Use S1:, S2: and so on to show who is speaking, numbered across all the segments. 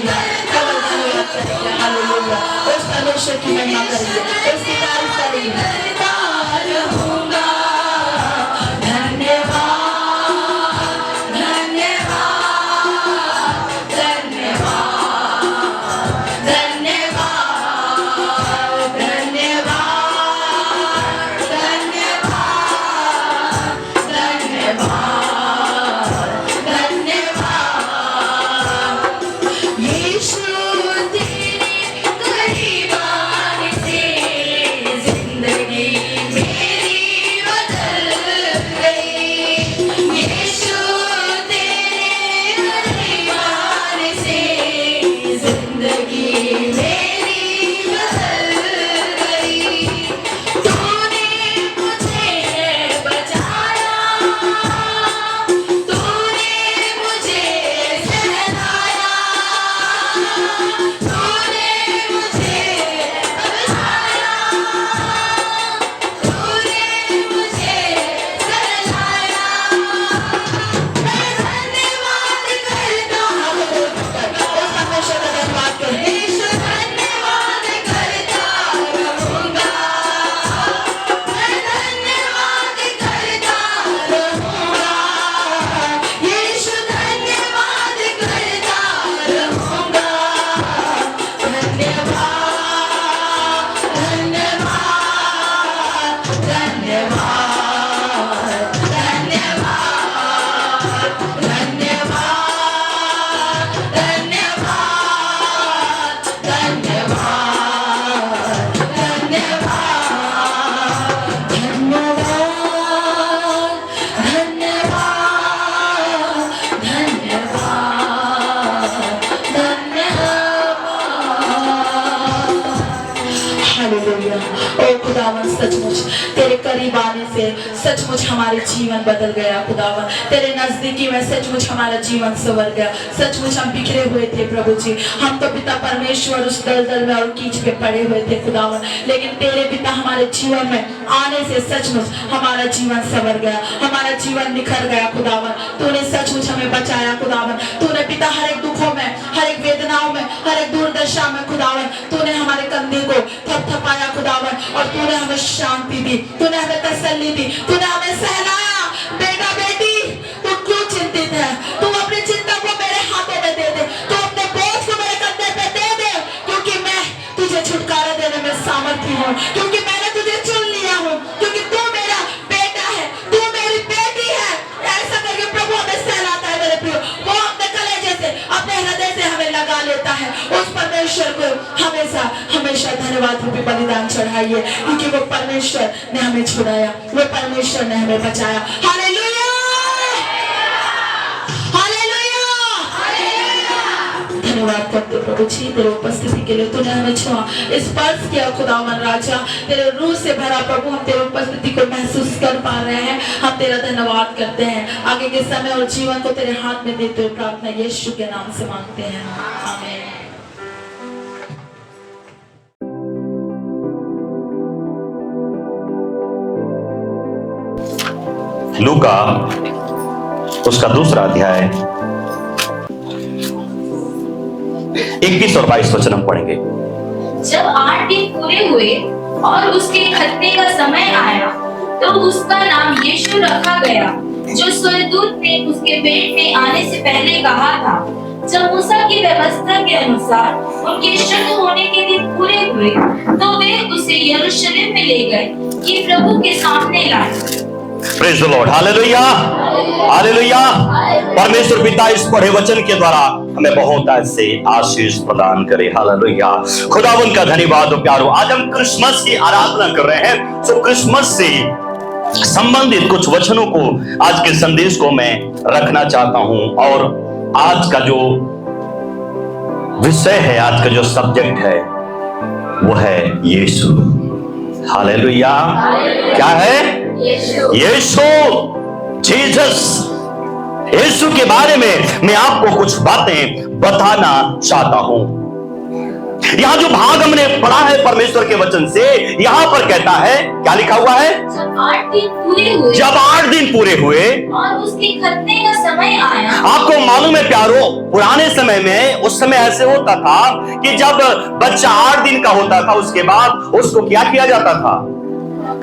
S1: Hallelujah. केवल धन्यवाद करेंगे, हालेलुया। उस परमेश्वर की महिमा करेंगे, उसकी तारीफ करेंगे। रहूंगा, धन्यवाद, धन्यवाद, धन्यवाद, धन्यवाद, धन्यवाद, धन्यवाद, धन्यवाद, धन्यवाद। यीशु तेरे करीब आने से जिंदगी मेरी बदल गई। यीशु तेरे करीब आने से जिंदगी मेरी बदल गई। तूने मुझे बचाया, तूने मुझे सहलाया, तूने मुझे बचाया, तूने मुझे सहलाया। मैं धन्यवाद करता हूँ, उस परमेश्वर का धन्यवाद करें। यीशु धन्यवाद करता रहूंगा, मैं धन्यवाद करता रहूंगा। यीशु धन्यवाद करता रहूंगा, धन्यवाद, धन्यवाद, धन्यवाद, धन्यवाद, धन्यवाद, धन्यवाद, धन्यवाद, धन्यवाद, धन्यवाद, धन्यवाद। हालेलुया। ओ खुदावन, सचमुच तेरे करीब आने से सचमुच हमारे जीवन बदल गया खुदावन। तेरे नजदीकी में सचमुच हमारा जीवन संवर गया। सचमुच हम बिखरे हुए थे प्रभु जी, हम तो पिता परमेश्वर उस दलदल में और कीच में पड़े हुए थे खुदावन, लेकिन तेरे पिता हमारे जीवन में आने से सचमुच हमारा जीवन संवर गया, हमारा जीवन निखर गया खुदावन। तूने सचमुच हमें बचाया खुदावन। तूने पिता हर एक दुखों में, हर एक वेदनाओं में, हर एक दुर्दशा में खुदावन तूने हमारे कंधे को थपथपाया खुदावन, और तूने हमें शांति दी, तूने हमें तसल्ली दी, तूने हमें सहलाया। बेटा बेटी, तू क्यों चिंतित है? तू अपनी चिंता को मेरे हाथों में दे दे, तू अपने बोझ को मेरे कंधे पे दे दे, क्योंकि मैं तुझे छुटकारा देने में सामर्थ्य हूँ, क्योंकि मैंने तुझे चुन लिया हूँ, क्योंकि तू मेरा बेटा है, तू मेरी बेटी है। ऐसा करके प्रभु हमें सहलाता है मेरे प्रियो। वो अपने कलेजे से, अपने हृदय से हमें लगा लेता है। उस परमेश्वर को हमेशा हमेशा धन्यवाद रूपी बलिदान चढ़ाइए, क्योंकि वो परमेश्वर ने हमें छुड़ाया, वो परमेश्वर ने हमें बचाया। हालेलुया, हालेलुया, धन्यवाद करते प्रभु जी तेरे उपस्थिति के लिए। तूने हमें छुआ, स्पर्श किया खुदावन राजा, तेरे रूह से भरा प्रभु हम तेरे उपस्थिति को महसूस कर पा रहे हैं। हम तेरा धन्यवाद करते हैं। आगे के समय और जीवन को तेरे हाथ में देते हुए प्रार्थना यीशु के नाम से मांगते हैं, आमीन।
S2: लूका उसका दूसरा अध्याय 21 और 22 वचन हम पढ़ेंगे।
S3: जब 8 दिन पूरे हुए और उसके खतने का समय आया, तो उसका नाम यीशु रखा गया, जो स्वर्गदूत ने उसके पेट में आने से पहले कहा था। जब मूसा की व्यवस्था के अनुसार उनके शुद्ध होने के दिन पूरे हुए, तो वे उसे यरूशलेम में ले गए कि प्रभु के सामने लाए।
S2: Praise the Lord, hallelujah, hallelujah. परमेश्वर पिता इस पढ़े वचन के द्वारा हमें बहुत ऐसे आशीष प्रदान करे, हालेलुया। खुदावन का धन्यवाद हो प्यारो। आज हम क्रिसमस की आराधना कर रहे हैं, तो क्रिसमस से संबंधित कुछ वचनों को आज के संदेश को मैं रखना चाहता हूं। और आज का जो विषय है, आज का जो सब्जेक्ट है, वो है यीशु। हालेलुया। क्या है? यीशु, जीसस। यीशु के बारे में मैं आपको कुछ बातें बताना चाहता हूं। यहां जो भाग हमने पढ़ा है परमेश्वर के वचन से, यहां पर कहता है, क्या लिखा हुआ है?
S3: जब 8 दिन पूरे हुए
S2: जब 8 दिन पूरे हुए
S3: और उसके खतने का समय आया।
S2: आपको मालूम है प्यारो, पुराने समय में उस समय ऐसे होता था कि जब बच्चा 8 दिन का होता था, उसके बाद उसको क्या किया जाता था?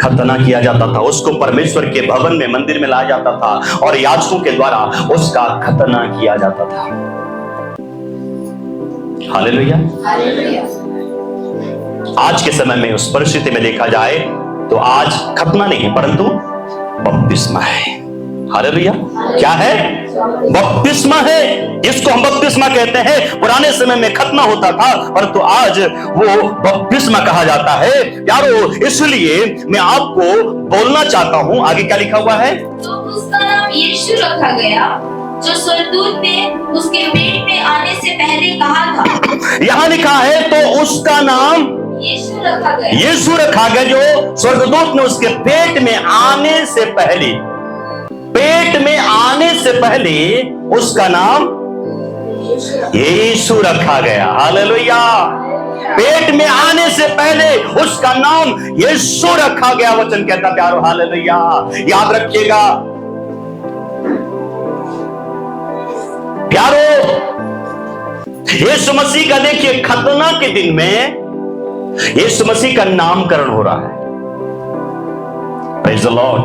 S2: खतना किया जाता था। उसको परमेश्वर के भवन में, मंदिर में लाया जाता था और याजकों के द्वारा उसका खतना किया जाता था। हालेलुया। आज के समय में उस परिस्थिति में देखा जाए तो आज खतना नहीं परंतु बपतिस्मा है। हालेलुया। क्या है? बपतिस्मा है। इसको हम बपतिस्मा कहते हैं। पुराने समय में खतना होता था परंतु आज वो बपतिस्मा कहा जाता है। यारो, इसलिए मैं आपको बोलना चाहता हूं, आगे क्या लिखा हुआ है?
S3: तो उसका नाम यीशु रखा गया, जो स्वर्गदूत ने उसके पेट में आने से पहले कहा था।
S2: यहां लिखा है तो उसका नाम
S3: यीशु रखा गया।
S2: यीशु रखा गया, जो स्वर्गदूत ने उसके पेट में आने से पहले, पेट में आने से पहले उसका नाम यीशु रखा गया। हालेलुया। पेट में आने से पहले उसका नाम यीशु रखा गया। वचन कहता प्यारो, हालेलुया। याद रखिएगा प्यारो, यीशु मसीह का देखिए खतना के दिन में यीशु मसीह का नामकरण हो रहा है। Praise the Lord.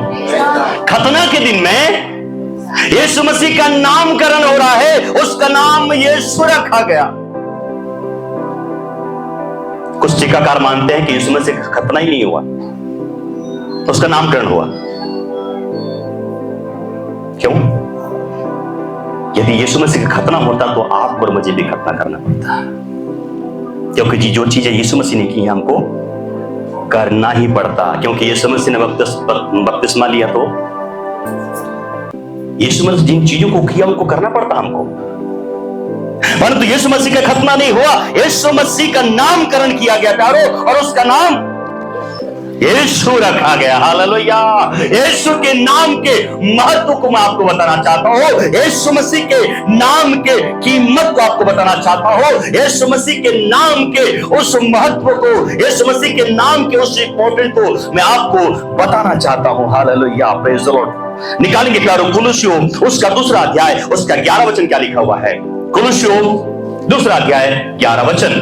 S2: खतना के दिन में यीशु मसीह का नामकरण हो रहा है। उसका नाम यीशु रखा गया। कुछ टीकाकार मानते हैं कि यीशु मसीह का खतना ही नहीं हुआ, उसका नामकरण हुआ। क्यों? यदि यीशु मसीह का खतना होता तो आपको और मुझे भी खतना करना पड़ता, क्योंकि जो चीजें यीशु मसीह ने की हमको करना ही पड़ता। क्योंकि यीशु मसीह ने बपतिस्मा लिया तो यीशु मसीह जिन चीजों को किया उनको करना पड़ता हमको, परंतु यीशु मसीह का खतना नहीं हुआ। यीशु मसीह का नामकरण किया गया प्यारो, और उसका नाम यीशु रखा गया। हालेलुया। यीशु के नाम के महत्व को मैं आपको बताना चाहता हूं। यीशु मसीह के नाम के कीमत को आपको बताना चाहता हूं। यीशु मसीह के नाम के उस महत्व को, यीशु मसीह के नाम के उस इंपॉर्टेंट को मैं आपको बताना चाहता हूं। हालेलुया। Praise the Lord. निकालेंगे प्यारो कुलुस्सियों उसका 2 अध्याय, उसका 11 वचन क्या लिखा हुआ है? कुलुस्सियों 2 अध्याय 11 वचन।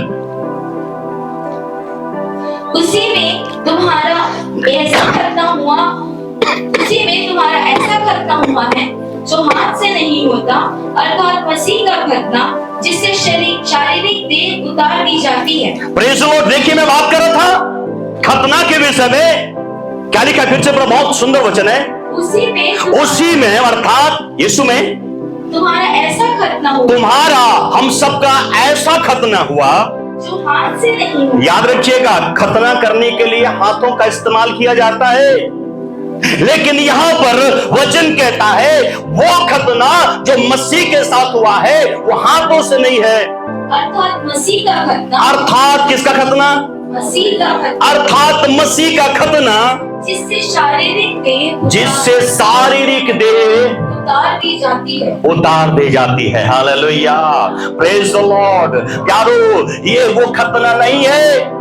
S3: उसी में तुम्हारा ऐसा खतना हुआ, उसी में तुम्हारा ऐसा खतना हुआ है जो हाथ से नहीं होता, अर्थात मसीह का खतना, जिससे शारीरिक देह उतार दी जाती है।
S2: Praise the Lord. देखिए मैं बात कर रहा था खतना के विषय में। क्या लिखा फिर से? बहुत सुंदर वचन है। उसी में अर्थात यीशु में
S3: तुम्हारा ऐसा खतना हुआ,
S2: तुम्हारा, हम सबका ऐसा खतना हुआ
S3: जो हाथ से नहीं हुआ।
S2: याद रखिएगा, खतना करने के लिए हाथों का इस्तेमाल किया जाता है, लेकिन यहां पर वचन कहता है वो खतना जो मसीह के साथ हुआ है वो हाथों से नहीं है,
S3: अर्थात मसीह का खतना।
S2: अर्थात किसका खतना?
S3: मसीह का खतना।
S2: अर्थात मसीह का खतना,
S3: जिससे शारीरिक
S2: देह
S3: उतार दी जाती है,
S2: उतार दी जाती है। हालेलुया। Praise the Lord. प्यारो, ये वो खतना नहीं है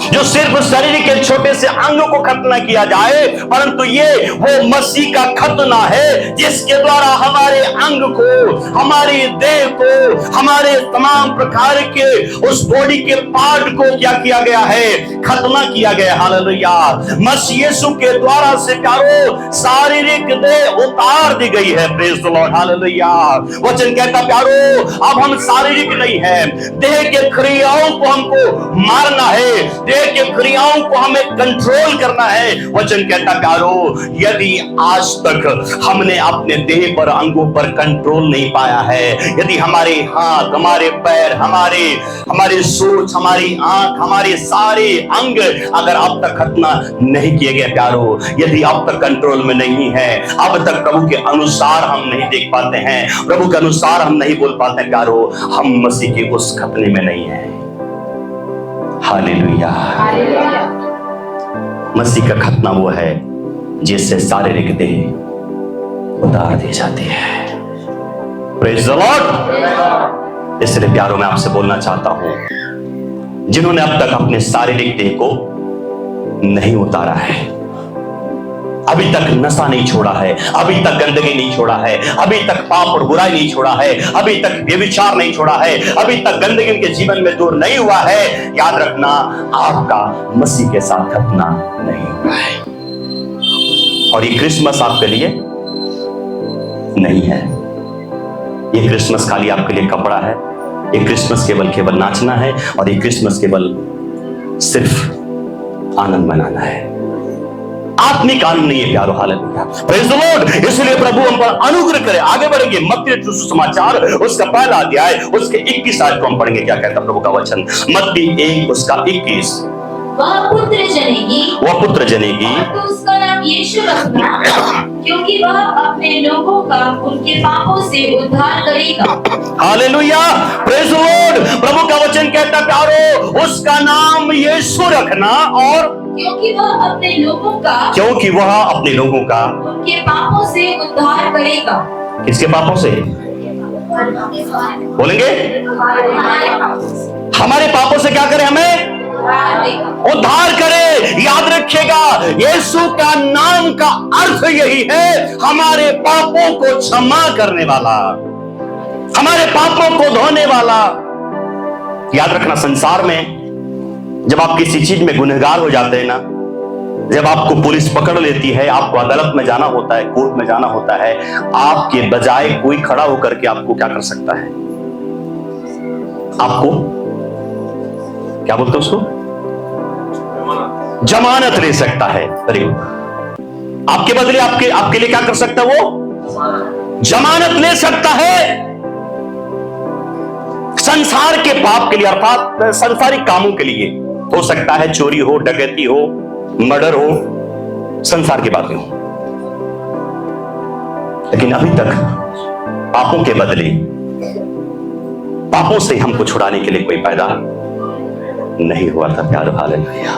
S2: जो सिर्फ शरीर के छोटे से अंगों को खतना किया जाए, परंतु ये वो मसीह का खतना है जिसके द्वारा हमारे अंग को, हमारी देह को, हमारे तमाम प्रकार के उस बॉडी के पार्ट को क्या किया गया है? खतना किया गया। हालेलुया। मसीह यीशु के द्वारा से प्यारो शारीरिक देह उतार दी गई है। Praise the Lord. हालेलुया। वचन कहता प्यारो अब हम शारीरिक नहीं है, देह के क्रियाओं को हमको मारना है, देह के क्रियाओं को हमें कंट्रोल करना है। वचन कहता प्यारो यदि आज तक हमने अपने देह पर, अंगों पर कंट्रोल नहीं पाया है, यदि हमारे हाथ, हमारे पैर, हमारे सोच, हमारी आंख, हमारे सारे अंग अगर अब तक खतना नहीं किए गए प्यारो, यदि अब तक कंट्रोल में नहीं है, अब तक प्रभु के अनुसार हम नहीं देख पाते हैं, प्रभु के अनुसार हम नहीं बोल पाते प्यारो, हम मसीह के उस खतने में नहीं है। हालेलुया। मसीह का खतना वो है जिससे शारीरिक देह उतार दी जाती है। Praise the Lord. इसलिए प्यारो मैं आपसे बोलना चाहता हूं जिन्होंने अब तक अपने शारीरिक देह को नहीं उतारा है, अभी तक नशा नहीं छोड़ा है, अभी तक गंदगी नहीं छोड़ा है, अभी तक पाप और बुराई नहीं छोड़ा है, अभी तक व्यभिचार नहीं छोड़ा है, अभी तक गंदगी के जीवन में दूर नहीं हुआ है, याद रखना आपका मसीह के साथ खतना नहीं हुआ है। और ये क्रिसमस आपके लिए नहीं है। ये क्रिसमस खाली आपके लिए कपड़ा है, ये क्रिसमस केवल नाचना है, और ये क्रिसमस केवल सिर्फ आनंद मनाना है, आत्मिक आनंद नहीं है प्यारो। Hallelujah, praise the Lord. इसलिए प्रभु हम पर अनुग्रह करे। आगे बढ़ेंगे, मत्ती रचित सुसमाचार उसका पहला अध्याय उसके 21 आयत को हम पढ़ेंगे। क्या कहता प्रभु का वचन? मत्ती 1 उसका 21।
S3: वह पुत्र जनेगी और तो उसका नाम यीशु रखना, क्योंकि वह अपने लोगों का उनके पापों से उद्धार करेगा।
S2: Hallelujah, praise the Lord. प्रभु का वचन कहता प्यारो, उसका नाम यीशु रखना, और
S3: क्योंकि वह अपने लोगों का उनके पापों से उद्धार करेगा।
S2: किसके पापों से? बोलेंगे, हमारे पापों से क्या करे? हमें उद्धार करे। याद रखिएगा, यीशु का नाम का अर्थ यही है, हमारे पापों को क्षमा करने वाला, हमारे पापों को धोने वाला। याद रखना, संसार में जब आप किसी चीज में गुनहगार हो जाते हैं ना, जब आपको पुलिस पकड़ लेती है, आपको अदालत में जाना होता है, कोर्ट में जाना होता है, आपके बजाय कोई खड़ा होकर के आपको क्या कर सकता है? आपको क्या बोलते हैं उसको? जमानत ले सकता है। अरे आपके बदले आपके लिए क्या कर सकता है? वो जमानत ले सकता है। संसार के पाप के लिए, अर्थात संसारिक कामों के लिए, हो सकता है चोरी हो, डकैती हो, मर्डर हो, संसार की बातें हो, लेकिन अभी तक पापों के बदले, पापों से हमको छुड़ाने के लिए कोई पैदा नहीं हुआ था प्यारो। Hallelujah,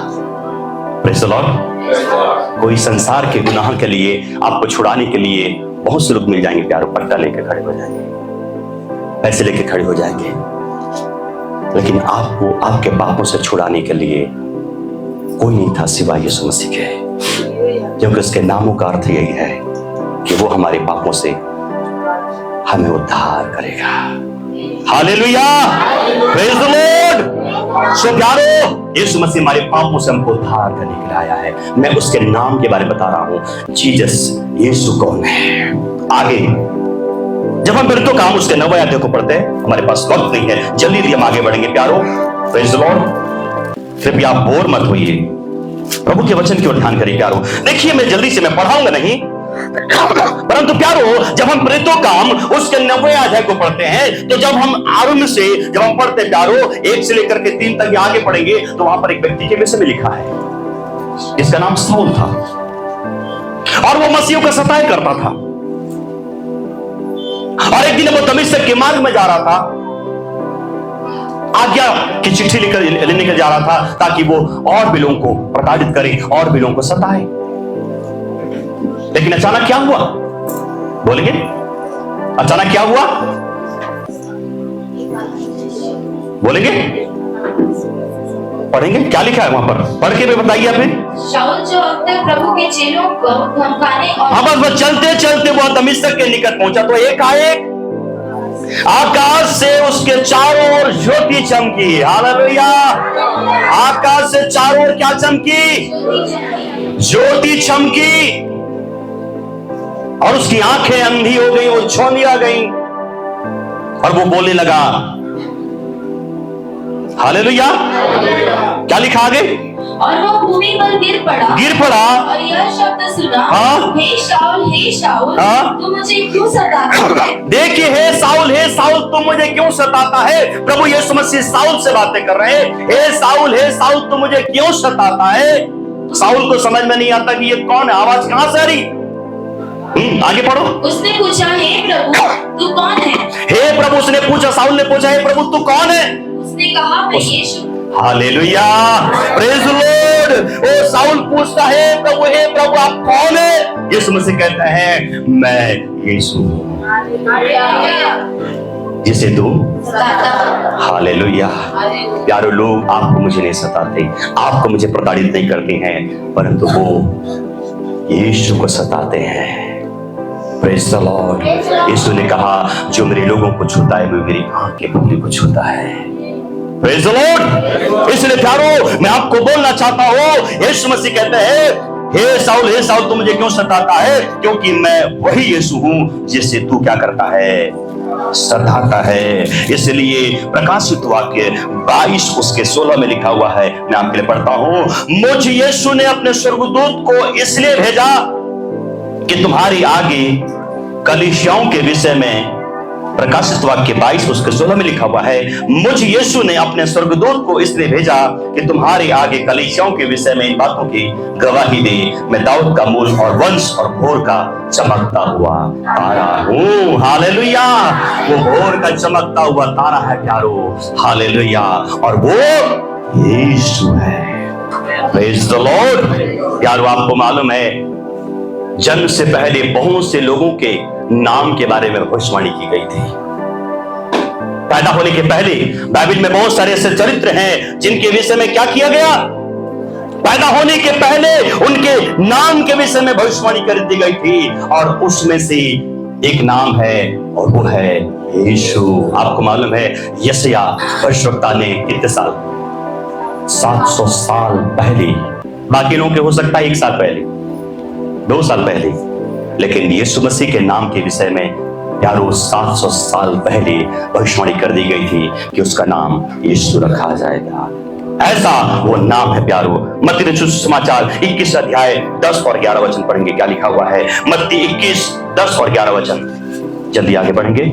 S2: praise the Lord. कोई संसार के गुनाह के लिए, आपको छुड़ाने के लिए बहुत से लोग मिल जाएंगे प्यारो, पट्टा लेके खड़े हो जाएंगे, पैसे लेके खड़े हो जाएंगे, लेकिन आपको आपके पापों से छुड़ाने के लिए कोई नहीं था सिवाय यीशु मसीह के, क्योंकि उसके नामों का अर्थ यही है कि वो हमारे पापों से हमें उद्धार करेगा। Hallelujah, praise the Lord. सो प्यारो, यीशु मसीह हमारे पापों से हमको उद्धार करने के लिए आया है। मैं उसके नाम के बारे में बता रहा हूं, जीसस, यीशु कौन है। आगे जब हम फिर तो काम उसके 9वें अध्याय को पढ़ते हैं, हमारे पास वक्त नहीं है, जल्दी हम आगे बढ़ेंगे प्यारो। Praise the Lord. फिर भी आप बोर मत होइए, प्रभु के वचन की ओर ध्यान करिए प्यारो। देखिए, मैं जल्दी से मैं पढ़ाऊंगा नहीं, परंतु प्यारो जब हम प्रेरितों काम उसके 90वें अध्याय को पढ़ते हैं, तो जब हम आरंभ से जब हम पढ़ते हैं प्यारो, 1 से लेकर के 3 तक आगे पढ़ेंगे, तो वहां पर एक व्यक्ति के विषय में लिखा है जिसका नाम शाऊल था, और वो मसीह को सताया करता था। और एक दिन वो दमिश्क के मार्ग में जा रहा था, आज्ञा की चिट्ठी लेने के जा रहा था, ताकि वो और भी लोगों को प्रताड़ित करे, और भी लोगों को सताए। लेकिन अचानक क्या हुआ? बोलेंगे, अचानक क्या हुआ? बोलेंगे, पढ़ेंगे, क्या लिखा है वहां पर? पढ़ के भी बताइए आप।
S3: शाऊल जो अब तक प्रभु के चेलों को धमकाने और
S2: बस चलते चलते वो दमिश्क के निकट पहुंचा, तो एकाएक आकाश से उसके चारों ओर ज्योति चमकी। हालेलुया, आकाश से चारों ओर क्या चमकी? ज्योति चमकी, और उसकी आंखें अंधी हो गई, वो छौंधिया गई, और वो बोलने लगा। हालेलुया, क्या लिखा आगे?
S3: और वो भूमि पर गिर पड़ा और यह शब्द सुना, हे शाऊल तू मुझे क्यों सताता है?
S2: देखिए, हे शाऊल तू मुझे क्यों सताता है? प्रभु यीशु मसीह शाऊल से बातें कर रहे हैं। हे शाऊल तू मुझे क्यों सताता है? शाऊल को समझ में नहीं आता कि ये कौन है, आवाज कहां से आ रही। आगे पढ़ो।
S3: उसने पूछा, हे प्रभु तू कौन है?
S2: हे प्रभु, उसने पूछा, शाऊल ने पूछा, हे प्रभु तू कौन है?
S3: उसने कहा, मैं Yeshu.
S2: Hallelujah, praise the Lord. ओ शाऊल पूछता है, हे प्रभु आप कौन है? यीशु मसीह कहता है, मैं यीशु हूं। जिसे तू
S3: सताता।
S2: हालेलुया। प्यारे लोग आपको मुझे नहीं सताते, आपको मुझे प्रताड़ित नहीं करते हैं, परंतु वो यीशु को सताते हैं। Praise the Lord. यीशु ने कहा जो मेरे लोगों को छूता है वो मेरी आंख के पुतले को छूता है। Praise the Lord. इसलिए प्यारो मैं आपको बोलना चाहता हूं, यीशु मसीह कहते हैं हे साउल तू मुझे क्यों सताता है, क्योंकि मैं वही यीशु हूं जिससे तू क्या करता है, सताता है। इसलिए प्रकाशित वाक्य 22 उसके 16 में लिखा हुआ है, मैं आपके लिए पढ़ता हूं। मुझ यीशु ने अपने स्वर्गदूत को इसलिए भेजा कि तुम्हारी आगे कलीसियाओं के विषय में, प्रकाशित वाक्य 22 उसके 16 में लिखा हुआ है, मुझ यीशु ने अपने स्वर्गदूत को इसलिए भेजा कि तुम्हारे आगे कलीसियाओं के विषय में इन बातों की गवाही दे। मैं दाऊद का मूल और वंश और भोर का चमकता हुआ तारा हूं। हालेलुया। वो भोर का चमकता हुआ तारा है प्यारो। हालेलुया। और वो यीशु है। Praise the Lord. प्यारो आपको मालूम है जन्म से पहले बहुत से लोगों के नाम के बारे में भविष्यवाणी की गई थी। पैदा होने के पहले बाइबल में बहुत सारे ऐसे चरित्र हैं जिनके विषय में क्या किया गया, पैदा होने के पहले उनके नाम के विषय में भविष्यवाणी कर दी गई थी, और उसमें से एक नाम है और वो है यीशु। आपको मालूम है यशायाह भविष्यवक्ता ने कितने साल, 700 साल पहले, बाकी लोगों के हो सकता है 1 साल पहले, 2 साल पहले, लेकिन यीशु मसीह के नाम के विषय में प्यारो 700 साल पहले भविष्यवाणी कर दी गई थी कि उसका नाम यीशु रखा जाएगा। ऐसा वो नाम है प्यारो। मत्ती रचित सुसमाचार 21 अध्याय 10 और 11 वचन पढ़ेंगे, क्या लिखा हुआ है। मत्ती 21 10 और 11 वचन, जल्दी आगे बढ़ेंगे।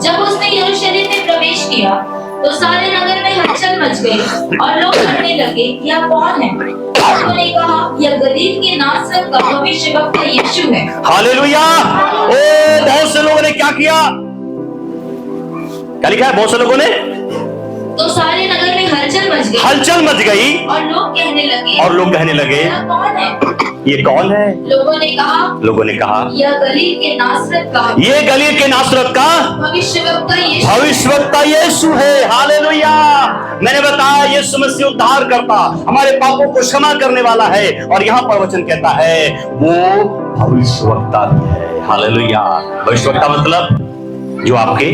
S3: जब उसने यरूशलेम में प्रवेश किया तो सारे नगर में हलचल मच गई और लोग कहने लगे यह कौन है। उन्होंने कहा यह गलील के नासरत का भविष्यवक्ता यीशु है।
S2: हालेलुया। बहुत से लोगों ने क्या किया, क्या लिखा है, बहुत से लोगों ने,
S3: तो सारे नगर में
S2: हलचल मच गई
S3: और लोग कहने लगे
S2: यह कौन है, ये कौन है।
S3: लोगों ने कहा यह गलील के नासरत का
S2: भविष्यवक्ता यीशु है। हालेलुया। मैंने बताया यीशु मसीह उद्धार करता, हमारे पापों को क्षमा करने वाला है, और यहाँ पर वचन कहता है वो भविष्यवक्ता भी है। हालेलुया। भविष्यवक्ता मतलब जो आपके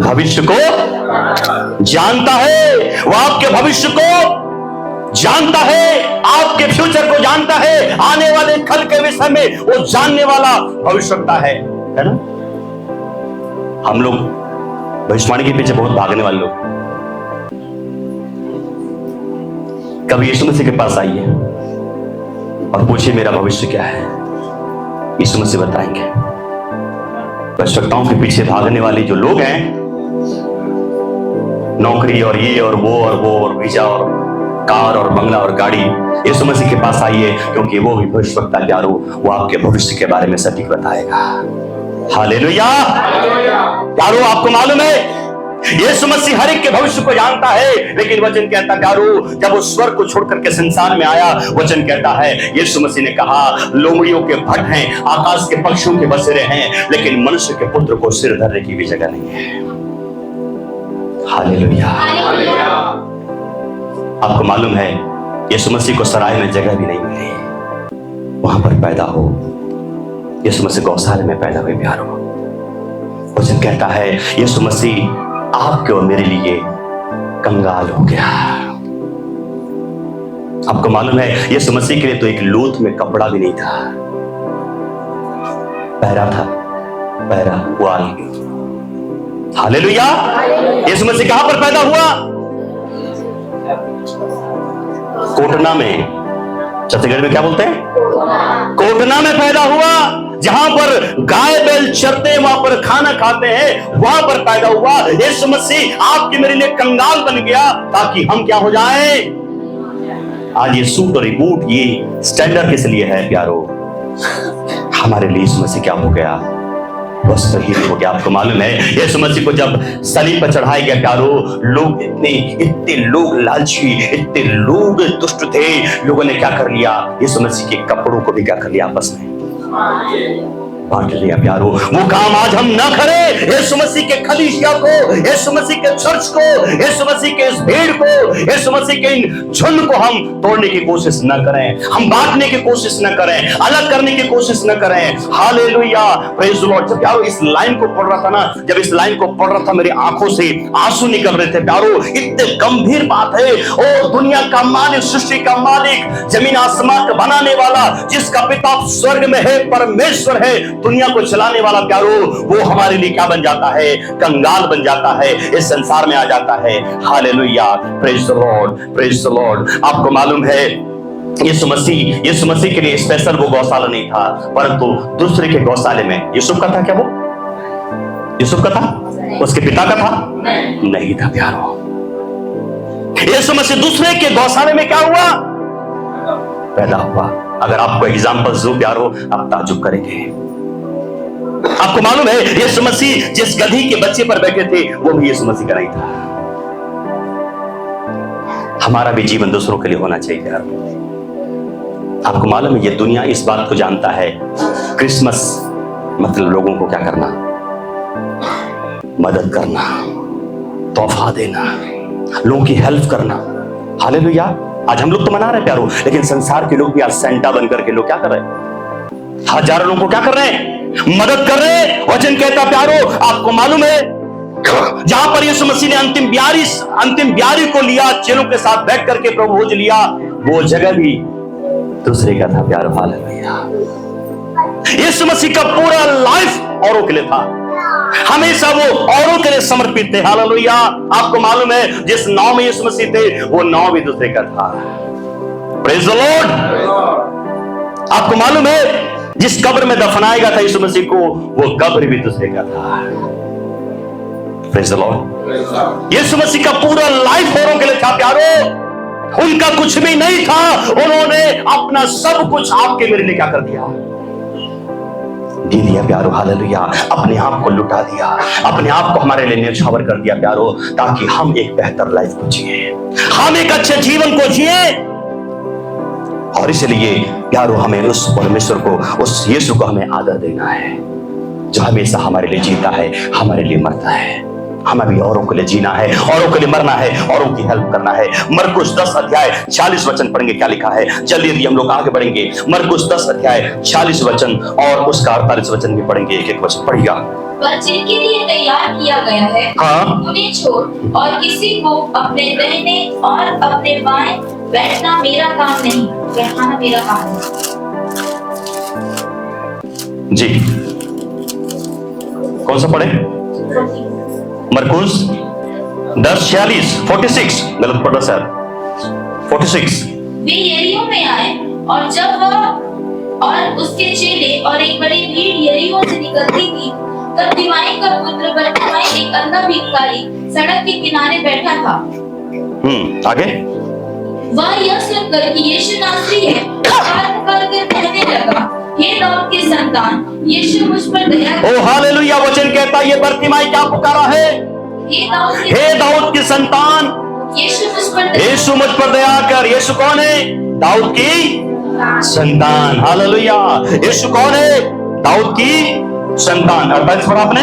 S2: भविष्य को जानता है, वो आपके भविष्य को जानता है, आपके फ्यूचर को जानता है, आने वाले कल के विषय में वो जानने वाला भविष्यवक्ता है ना। हम लोग भविष्यवाणी के पीछे बहुत भागने वाले लोग। कभी यीशु मसीह के पास आइए और पूछिए मेरा भविष्य क्या है, यीशु मसीह बताएंगे। भविष्यवक्ताओं के पीछे भागने वाले जो लोग हैं, नौकरी और ये और वो और वीजा और कार और बंगला और गाड़ी, यीशु मसीह के पास आइए, क्योंकि वो भी भविष्यवक्ता प्यारो, वो आपके भविष्य के बारे में सटीक बताएगा। हालेलुया। प्यारो आपको मालूम है यीशु मसीह हर एक के भविष्य को जानता है, लेकिन वचन कहता प्यारो जब वो स्वर्ग को छोड़ करके संसार में आया, वचन कहता है यीशु मसीह ने कहा लोमड़ियों के भट्ट हैं, आकाश के पक्षियों के बसेरे हैं, लेकिन मनुष्य के पुत्र को सिर धरने की भी जगह नहीं है। हालेलुया। आपको मालूम है यीशु मसीह को सराय में जगह भी नहीं मिली, वहां पर पैदा हो। यीशु मसीह गौशाले में पैदा हुए प्यारो। वचन कहता है यीशु मसीह आपके और मेरे लिए कंगाल हो गया। आपको मालूम है यीशु मसीह के लिए तो एक लोथ में कपड़ा भी नहीं था, पहरा था, पहरा वाल। हालेलुया। यीशु मसीह कहां पर पैदा हुआ, कोटना में, छत्तीसगढ़ में क्या बोलते हैं, कोटना में पैदा हुआ, जहां पर गाय बैल चरते हैं, वहां पर खाना खाते हैं, वहां पर पैदा हुआ। यीशु मसीह आपके मेरे लिए कंगाल बन गया ताकि हम क्या हो जाएं। आज ये सूट और बूट ये स्टैंडर्ड किस लिए है प्यारो, हमारे लिए यीशु मसीह क्या हो गया, वस्त्रहीन हो गया। आपको मालूम है यीशु मसीह को जब सलीब पर चढ़ाया गया प्यारो, लोग इतने लोग लालची, इतने लोग दुष्ट थे, लोगों ने क्या कर लिया, यीशु मसीह के कपड़ों को भी क्या कर लिया आपस में बांट लिया प्यारो। वो काम आज हम ना करें। यीशु मसीह के कलीसिया को, यीशु मसीह के चर्च को, यीशु मसीह के इस भीड़ को, यीशु मसीह के इन झुंड को हम तोड़ने की कोशिश न करें, हम बांटने की कोशिश न करें, अलग करने की कोशिश न करें। Hallelujah, praise the Lord. जब प्यारो इस लाइन को पढ़ रहा था ना, जब इस लाइन को पढ़ रहा था, मेरी आंखों से आंसू निकल रहे थे प्यारो। इतने गंभीर बात है। ओ दुनिया का मालिक, सृष्टि का मालिक, जमीन आसमान का बनाने वाला, जिसका पिता स्वर्ग में है, परमेश्वर है, दुनिया को चलाने वाला प्यारो, वो हमारे लिए क्या बन जाता है? कंगाल बन जाता है, इस संसार में आ जाता है। Hallelujah, praise the Lord, praise the Lord. आपको मालूम है यीशु मसीह के लिए स्पेशल वो गौशाला नहीं था, परंतु दूसरे के गौशाले में। यूसुफ का था क्या? वो यूसुफ का था? उसके पिता का था? नहीं था प्यारो। यीशु मसीह दूसरे के गौशाले में क्या हुआ? पैदा हुआ। अगर आपको एग्जाम्पल दूं प्यारो, आप ताजुब करेंगे। आपको मालूम है यीशु मसीह जिस गधी के बच्चे पर बैठे थे, वो भी यीशु मसीह का नहीं था। हमारा भी जीवन दूसरों के लिए होना चाहिए यार। आपको मालूम है ये दुनिया इस बात को जानता है, क्रिसमस मतलब लोगों को क्या करना? मदद करना, तोहफा देना, लोगों की हेल्प करना। हालेलुया। आज हम लोग तो मना रहे प्यारो, लेकिन संसार के लोग भी आज सेंटा बनकर के लोग क्या कर रहे हैं? हजारों लोगों को क्या कर रहे हैं? मदद कर रहे हैं। वचन कहता प्यारो, आपको मालूम है जहां पर यीशु मसीह ने अंतिम ब्यारी को लिया, चेलों के साथ बैठ करके प्रभु भोज लिया, वो जगह भी दूसरे का था प्यारो। हालेलुया। यीशु मसीह का पूरा लाइफ औरों के लिए था, हमेशा वो औरों के लिए समर्पित थे। हालेलुया। आपको मालूम है जिस नाव में यीशु मसीह थे, वो नाव भी दूसरे का था। Praise the Lord. आपको मालूम है जिस कब्र में दफनाया गया था यीशु मसीह को, वो कब्र भी दूसरे का था। Praise the Lord. Yeshu Masih का पूरा लाइफ औरों के लिए था प्यारो। उनका कुछ भी नहीं था, उन्होंने अपना सब कुछ आपके मेरे लिए क्या कर दिया? दे दिया प्यारो। हालेलुया। अपने आप को लुटा दिया, अपने आप को हमारे लिए न्यौछावर कर दिया प्यारो, ताकि हम एक बेहतर लाइफ को जिए, हम एक अच्छे जीवन को जिए। और इसलिए प्यारो हमें उस परमेश्वर को, उस यीशु को हमें आदर देना है, जो हमेशा हमारे लिए जीता है, हमारे लिए मरता है। हमें भी औरों के लिए जीना है, औरों के लिए मरना है, औरों की हेल्प करना है। मरकुस 10 अध्याय 40 वचन पढ़ेंगे, क्या लिखा है? जल्दी हम लोग आगे बढ़ेंगे। मरकुस 10 अध्याय 40 वचन और उसका 48 वचन भी पढ़ेंगे। एक वचन पढ़िएगा।
S3: पर जिनके लिए तैयार किया गया है,
S2: हाँ,
S3: उन्हें छोड़ और किसी को अपने दाहिने और अपने बाएं बैठना मेरा काम नहीं, बैठाना मेरा काम है।
S2: जी कौन सा पढ़े? मरकुस 10:46 46 गलत पढ़ा सर। 46
S3: वे यरीहो में आए, और जब वह और उसके चेले और एक बड़ी भीड़ यरीहो से निकलती थी, तब दिमाई का पुत्र बरतिमाई एक अंधा भिखारी सड़क के किनारे बैठा था।
S2: आगे।
S3: वह यह सुनकर कि यीशु नासरी है, पुकार कर कहने लगा, हे दाऊद के संतान, यीशु मुझ पर दया कर।
S2: ओ हालेलुया। वचन कहता है ये बरतिमाई क्या पुकारा है? हे दाऊद की संतान, यीशु मुझ पर दया कर। यीशु कौन है? दाऊद की संतान। हालेलुया। यीशु कौन है? दाऊद की संतान। 48 पढ़ा आपने?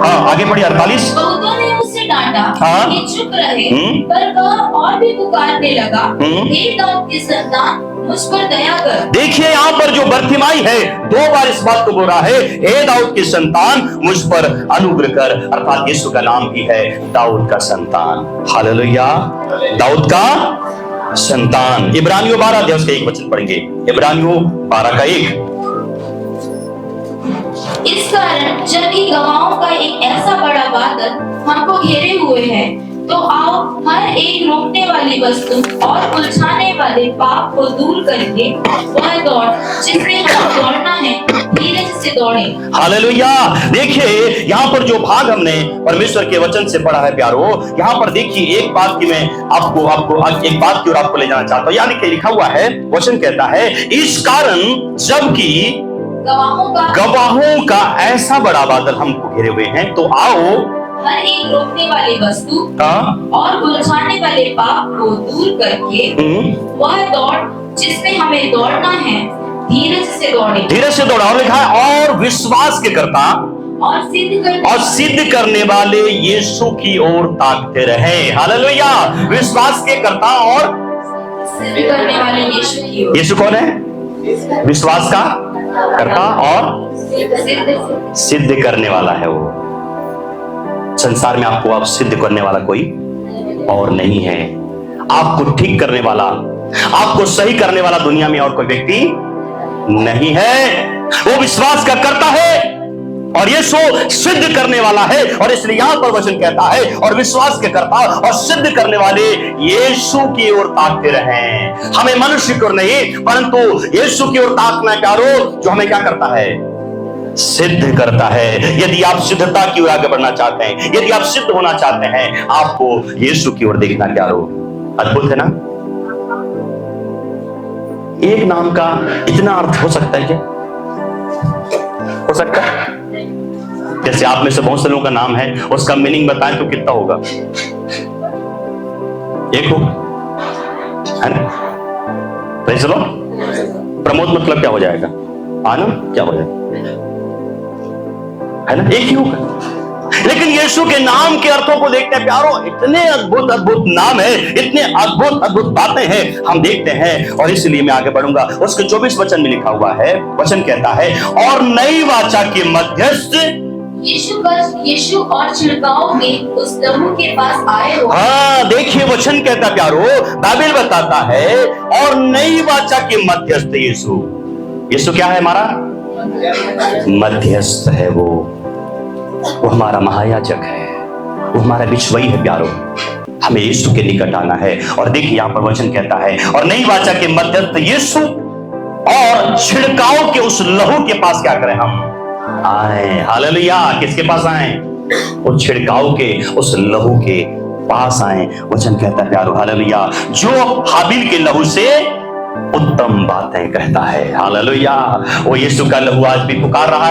S2: हाँ आगे पढ़िए। 48।
S3: बहुतों ने उससे डांटा कि चुप रहे, पर वह और भी पुकारने लगा, हे दाऊद की संतान, मुझ पर दया कर। देखिए
S2: यहाँ पर जो बरतिमाई है 2 बार इस बात को बोल रहा है, हे दाऊद की संतान, मुझ पर अनुग्रह कर। अर्थात यीशु का नाम भी है दाऊद का संतान। हालेलुया। दाऊद का संतान। इब्रानियों 12 अध्याय उसका 1 वचन पढ़ेंगे। इब्रानियों 12 का 1।
S3: इस कारण जबकि गवाहों का एक ऐसा बड़ा बादल हमको घेरे हुए है, तो आओ हर एक रोकने वाली वस्तु और उलझाने वाले पाप को दूर करके वह दौड़ जिसमें हमें दौड़ना है, धीरे से दौड़े। हालेलुया।
S2: देखिए यहाँ पर जो भाग हमने परमेश्वर के वचन से पढ़ा है प्यारो, यहाँ पर देखिए एक बात की मैं आपको एक बात की ओर आपको ले जाना चाहता हूँ। यानी कि लिखा हुआ है, वचन कहता है, इस कारण जबकि गवाहों का ऐसा बड़ा बादल हमको घेरे हुए हैं, तो आओ
S3: हर एक रोकने वाली वस्तु और उलझाने वाले पाप को दूर करके वह दौड़ जिसमें हमें दौड़ना है, धीरज से दौड़े
S2: धीरज से दौड़ा, और लिखा है और विश्वास के करता
S3: और
S2: सिद्ध करने वाले यीशु की ओर ताकते रहे। हालेलुया। विश्वास के करता और
S3: सिद्ध करने वाले यीशु की ओर।
S2: यीशु कौन है? विश्वास का करता और सिद्ध करने वाला है वो। संसार में आपको आप सिद्ध करने वाला कोई और नहीं है। आपको ठीक करने वाला, आपको सही करने वाला दुनिया में और कोई व्यक्ति नहीं है। वो विश्वास का करता है और यीशु सिद्ध करने वाला है। और इसलिए यहां पर वचन कहता है और विश्वास के करता और सिद्ध करने वाले यीशु की ओर ताकते रहें। हमें मनुष्य की ओर नहीं परंतु यीशु की ओर ताकना है प्यारो, जो हमें क्या करता है? सिद्ध करता है। यदि आप सिद्धता की ओर आगे बढ़ना चाहते हैं, यदि आप सिद्ध होना चाहते हैं, आपको यीशु की ओर देखना प्यारो। अद्भुत है ना? एक नाम का इतना अर्थ हो सकता है क्या? हो सकता है? जैसे आप में से बहुत से लोगों का नाम है, उसका मीनिंग बताएं तो कितना होगा? एक हो, है ना? Praise the Lord. प्रमोद मतलब क्या हो जाएगा? आनंद क्या हो जाएगा? है ना? एक ही होगा। लेकिन यीशु के नाम के अर्थों को देखते हैं प्यारो, इतने अद्भुत अद्भुत नाम है, इतने अद्भुत अद्भुत बातें हैं, हम देखते हैं। और इसलिए मैं आगे बढ़ूंगा। उसके 24 वचन में लिखा हुआ है, वचन कहता है और नई वाचा के मध्यस्थ
S3: यीशु और छिड़काव में उस लहू के पास आए हो।
S2: हाँ, देखिए वचन कहता प्यारो, बाइबल बताता है और नई वाचा के मध्यस्थ यीशु। यीशु क्या है? हमारा मध्यस्थ है। वो हमारा महायाजक है, वो हमारा बिचवई है प्यारो। हमें यीशु के निकट आना है। और देखिए यहां पर वचन कहता है और नई वाचा के मध्यस्थ यीशु और छिड़काव के उस लहू के पास क्या करें? हम आए। हालेलुया। किसके पास आए? उस छिड़काव के उस लहू के पास आए। वचन कहता है प्यारो, हालेलुया, जो हाबिल के लहू से उत्तम बातें कहता है। हालेलुया। वो यीशु का लहू आज भी पुकार रहा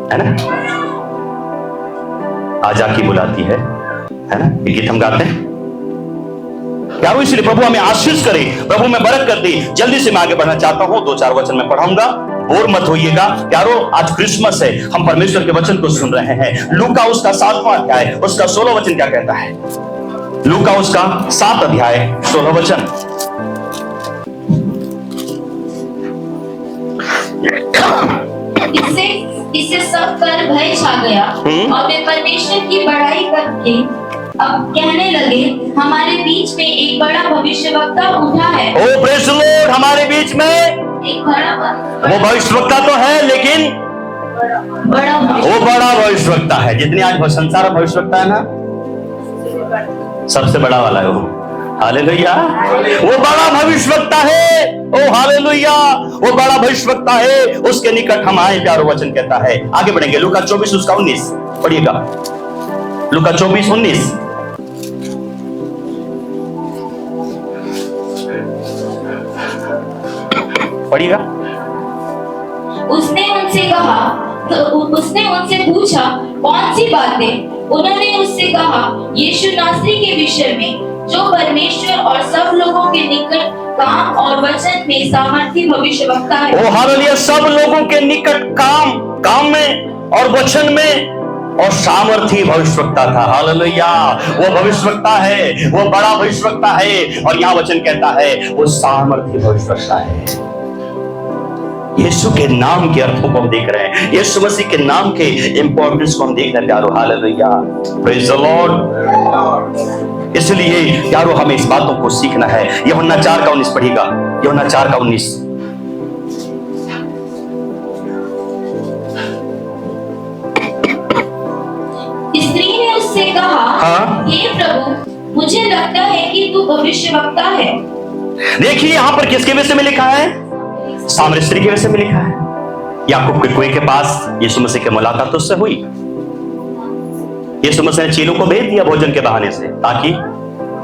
S2: है ना? आजा की बुलाती है ना? ये गीत हम गाते हैं प्यारो। इसलिए प्रभु हमें आशीष करे, प्रभु में बरकत दे। जल्दी से मैं आगे बढ़ना चाहता हूं, 2-4 वचन में पढ़ाऊंगा, बोर मत होइएगा प्यारो। आज क्रिसमस है, हम परमेश्वर के वचन को सुन रहे हैं। लूका उसका 7वां अध्याय उसका 16 वचन क्या कहता है? लूका उसका 7 अध्याय 16 वचन।
S3: इससे सब पर भय छा गया और वे परमेश्वर की बड़ाई करके अब कहने लगे, हमारे बीच में एक बड़ा भविष्यवक्ता उठा है।
S2: ओ प्रेज़ द लॉर्ड। हमारे बीच में
S3: एक बड़ा
S2: वो भविष्यवक्ता तो है, लेकिन वो बड़ा भविष्यवक्ता है। जितने आज संसार में भविष्यवक्ता है ना, सबसे बड़ा वाला है वो। हालेलुया। वो बड़ा भविष्यवक्ता है। ओ हालेलुया। वो बड़ा भविष्यवक्ता है, उसके निकट हम आए प्यारो। वचन कहता है, आगे बढ़ेंगे, लूका 24 उसका 19 पढ़िएगा। लूका 24:19। पढ़िएगा।
S3: उसने उनसे पूछा, कौन सी बातें? उन्होंने उससे कहा, यीशु नासरी के विषय में, जो परमेश्वर और सब लोगों के निकट काम और वचन में सामर्थी भविष्यवक्ता है।
S2: ओ हालेलुया। सब लोगों के निकट काम में और वचन में और सामर्थी भविष्यवक्ता था। हालेलुया। वो भविष्यवक्ता है, वो बड़ा भविष्यवक्ता है। और यहाँ वचन कहता है वो सामर्थी भविष्यवक्ता है। यीशु के नाम के अर्थों को हम देख रहे हैं, यीशु मसीह के नाम के इंपॉर्टेंस को हम देख रहे हैं प्यारो। हालेलुया। Praise the Lord. इसलिए प्यारो हमें इस बातों को सीखना है। यूहन्ना 4:19 पढ़िएगा। यूहन्ना 4:19।
S3: स्त्री ने उससे कहा,
S2: हाँ?
S3: हे प्रभु, मुझे लगता है कि तू भविष्यवक्ता है।
S2: देखिए यहाँ पर किसके विषय में लिखा है? सामरी स्त्री के विषय में लिखा है। याकूब के कुएं के पास यीशु मसीह की मुलाकात उससे हुई। यीशु मसीह ने चेलों को भेज दिया भोजन के बहाने से, ताकि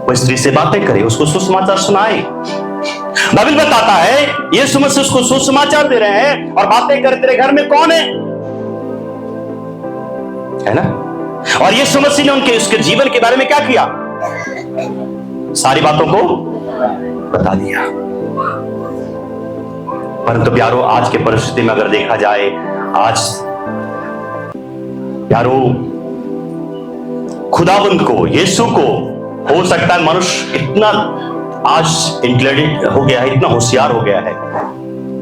S2: वो स्त्री से बातें करे, उसको सुसमाचार सुनाए। बाइबल बताता है यीशु मसीह उसको सुसमाचार दे रहे हैं और बातें करे, तेरे घर में कौन है ना? और यीशु मसीह ने उनके उसके जीवन के बारे में क्या किया? सारी बातों को बता दिया। परंतु प्यारो आज के परिस्थिति में अगर देखा जाए, आज प्यारो खुदावंत को, यीशु को, हो सकता है मनुष्य इतना आज इंटेलिजेंट हो गया है, इतना होशियार हो गया है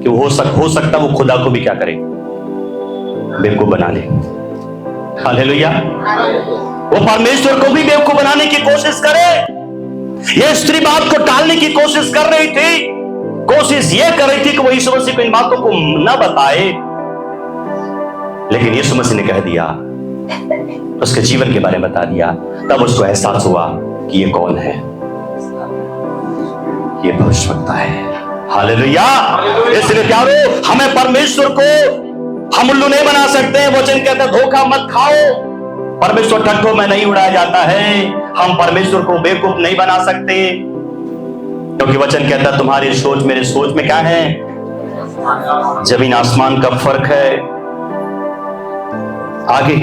S2: कि हो सकता वो खुदा को भी क्या करे, बेवकूफ बना ले। हालेलुया। वो परमेश्वर को भी बेवकूफ बनाने की कोशिश करे। ये स्त्री बात को टालने की कोशिश कर रही थी, कोशिश ये कर रही थी कि वो यीशु मसीह को इन बातों को न बताए, लेकिन यीशु मसीह ने कह दिया, उसके जीवन के बारे में बता दिया। तब उसको एहसास हुआ कि ये कौन है, ये भविष्यवक्ता है। हालेलुया। इसलिए प्यारो, हमें परमेश्वर को हम उल्लू नहीं बना सकते। वचन कहता है धोखा मत खाओ। परमेश्वर ठट्ठों में नहीं उड़ाया जाता है। हम परमेश्वर को बेवकूफ नहीं बना सकते, क्योंकि वचन कहता है तुम्हारी सोच मेरी सोच में क्या है, जमीन आसमान का फर्क है। आगे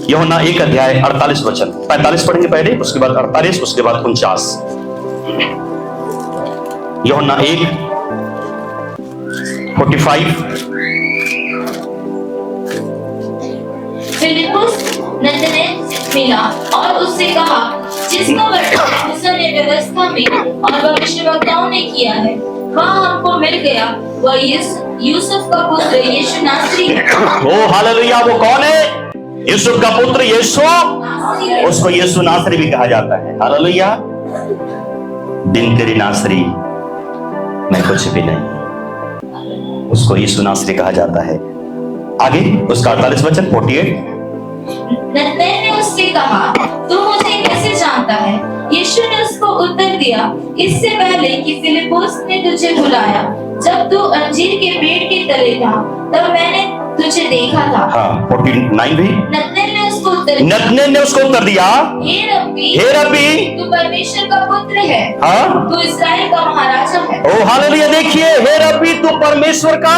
S2: यूहन्ना 1 अध्याय 48 वचन, 45 पढ़ेंगे पहले, उसके बाद 48, उसके बाद 49। यूहन्ना 1:45।
S3: फिलिप्पुस नतनएल से मिला और उससे कहा, जिसका वर्णन मूसा ने व्यवस्था में और भविष्यवक्ताओं ने किया है, वह हमको मिल गया। वह यूसुफ का पुत्र यीशु नासरी है।
S2: ओ हालेलुया। वो कौन है? यूसुफ का पुत्र यीशु। उसको यीशु नासरी भी कहा जाता है। हालेलुया। दिन तेरी नासरी मैं कुछ भी नहीं, उसको यीशु नासरी कहा जाता है। आगे उसका 48 वचन 48।
S3: नतनएल ने उससे कहा, तू मुझे कैसे जानता है? यीशु ने उसको उत्तर दिया, इससे पहले कि फिलिप्पुस ने तुझे बुलाया, जब तू अंजीर के पेड़ के तले था, तब मैंने तुझे देखा था।
S2: हाँ 49 भी।
S3: नतनएल ने उसको उत्तर दिया, हे रब्बी, तू परमेश्वर का पुत्र है।
S2: हाँ?
S3: तू इस्राएल का महाराजा है।
S2: ओ हालेलुया। देखिए, हे रब्बी, तू परमेश्वर का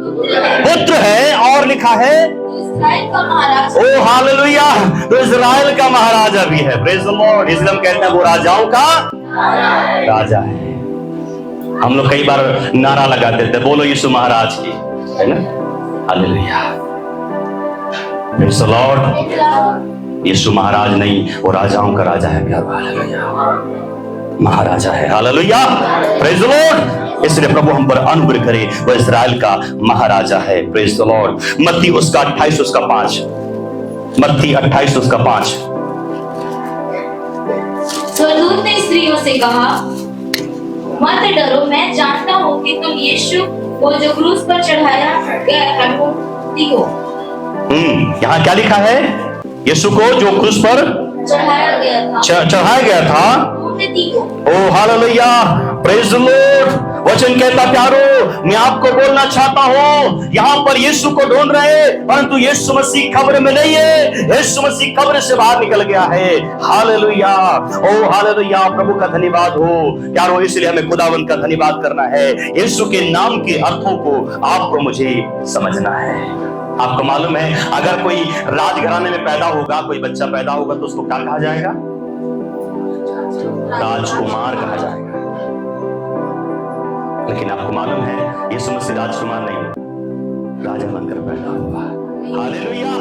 S2: पुत्र है, और लिखा है
S3: इस्राएल का महाराजा।
S2: ओ हालेलुया। तो इजराइल का महाराजा भी है। Praise the Lord. इसलिए हम कहते हैं वो राजाओं का राजा है। हम लोग कई बार नारा लगाते थे, बोलो यीशु महाराज की, है ना? Hallelujah. Praise the Lord. Yeshu महाराज नहीं, वो राजाओं का राजा है प्यारो। हालेलुया। महाराजा है। हालेलुया। Praise the Lord. इसलिए प्रभु हम पर अनुग्रह करे, वह इस्राएल का महाराजा है। Praise the Lord. मत्ती उसका 28 उसका 5। मत्ती 28 उसका 5।
S3: स्वर्गदूत ने स्त्रियों से कहा, मत डरो, मैं जानता हूँ कि तुम यीशु को जो क्रूस पर चढ़ाया गया था ढूंढती हो।
S2: यहाँ क्या लिखा है? यीशु को जो क्रूस पर
S3: चढ़ाया गया था ढूंढती हो।
S2: ओ हालेलुया। Praise the Lord. वचन कहता प्यारो, मैं आपको बोलना चाहता हूँ, यहाँ पर यीशु को ढूंढ रहे हैं, परंतु यीशु मसीह कब्र में नहीं है। यीशु मसीह कब्र से बाहर निकल गया है। हालेलुया। ओ हालेलुया। प्रभु का धन्यवाद हो प्यारो। इसलिए हमें खुदावंत का धन्यवाद करना है। यीशु के नाम के अर्थों को आपको मुझे समझना है। आपको मालूम है, अगर कोई राजघराने में पैदा होगा, कोई बच्चा पैदा होगा, तो उसको क्या कहा जाएगा? राजकुमार कहा जाएगा। लेकिन आपको मालूम है, यीशु मसीह राजकुमार नहीं, राजा बनकर पैदा हुआ। हालेलुया।